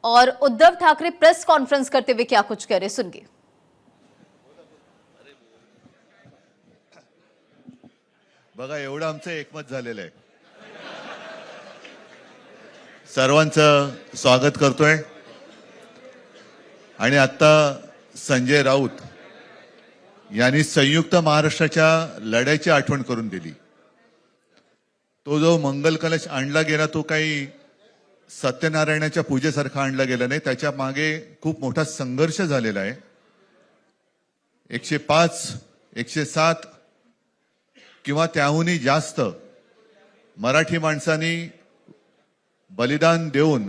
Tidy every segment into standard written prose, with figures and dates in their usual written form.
और Uddhav Thackeray press conference करते हुए क्या कुछ कह रहे, सुनिए। बघा, एवढं आमचं एकमत झालेलं आहे. सर्वांचं स्वागत करतोय. आणि आता संजय राऊत यांनी संयुक्त महाराष्ट्राच्या लढ्याची आठवण करून दिली. तो जो मंगल कलश आणला गेला तो काही सत्यनारायणाच्या पूजेसारखा आणला गेला नाही. त्याच्या मागे खूप मोठा संघर्ष झालेला आहे. 105, 107 किंवा त्याहूनही जास्त मराठी माणसांनी बलिदान देऊन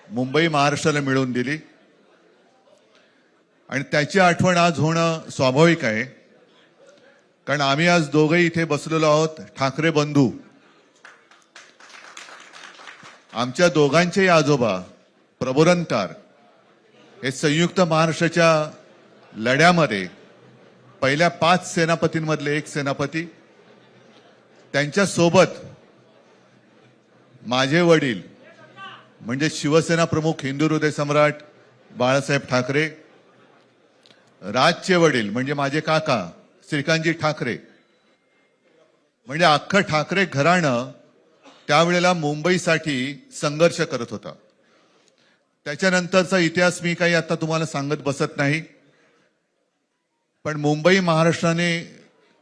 मुंबई महाराष्ट्राला मिळवून दिली. आणि त्याची आठवण आज होणं स्वाभाविक आहे. कारण आम्ही आज दोघेही इथे बसलेलो आहोत, ठाकरे बंधू. आमच्या दोघांचेही आजोबा प्रबोधनकार हे संयुक्त महाराष्ट्राच्या लढ्यामध्ये पहिल्या 5 सेनापतींमधले एक सेनापती. त्यांच्या सोबत माझे वडील म्हणजे शिवसेना प्रमुख हिंदू हृदय सम्राट बाळासाहेब ठाकरे, राजचे वडील म्हणजे माझे काका श्रीकांतजी ठाकरे, म्हणजे अख्खं ठाकरे घराणं त्यावेळेला मुंबईसाठी संघर्ष करत होता. त्याच्यानंतरचा इतिहास मी काही आता तुम्हाला सांगत बसत नाही. पण मुंबई महाराष्ट्राने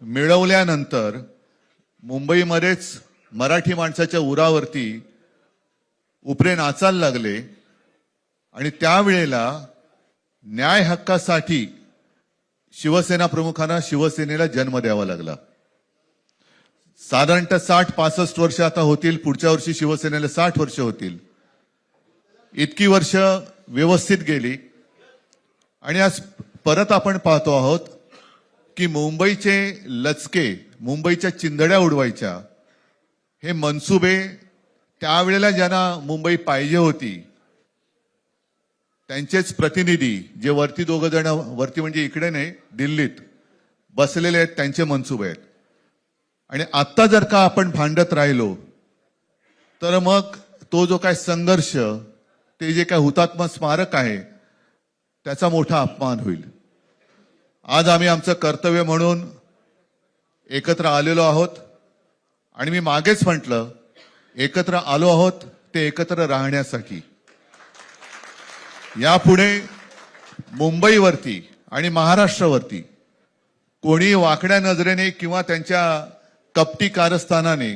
मिळवल्यानंतर मुंबईमध्येच मराठी माणसाच्या उरावरती उपरे नाचायला लागले. आणि त्यावेळेला न्याय हक्कासाठी शिवसेना प्रमुखांना शिवसेनेला जन्म द्यावा लागला. साधारणतः 60-65 वर्ष आता होतील. पुढच्या वर्षी शिवसेनेला 60 वर्ष होतील. इतकी वर्ष व्यवस्थित गेली. आणि आज परत आपण पाहतो आहोत की मुंबईचे लचके, मुंबईच्या चिंधड्या उडवायच्या हे मनसुबे त्यावेळेला ज्यांना मुंबई पाहिजे होती त्यांचेच प्रतिनिधी, जे वरती दोघं जण, वरती म्हणजे इकडे नाही दिल्लीत बसलेले आहेत, त्यांचे मनसुबे आहेत. आणि आता जर का आपण भांडत राहिलो तर मग तो जो काय संघर्ष, ते जे काय हुतात्मा स्मारक आहे त्याचा मोठा अपमान होईल. आज आम्ही आमचं कर्तव्य म्हणून एकत्र आलेलो आहोत. आणि मी मागेच म्हटलं, एकत्र आलो आहोत ते एकत्र राहण्यासाठी. यापुढे मुंबईवरती आणि महाराष्ट्रावरती कोणी वाकड्या नजरेने किंवा त्यांच्या कपटी कारस्थानाने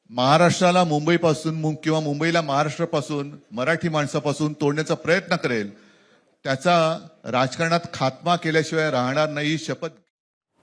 महाराष्ट्राला मुंबईपासून किंवा मुंबईला महाराष्ट्रापासून, मराठी माणसापासून तोडण्याचा प्रयत्न करेल, त्याचा राजकारणात खात्मा केल्याशिवाय राहणार नाही, शपथ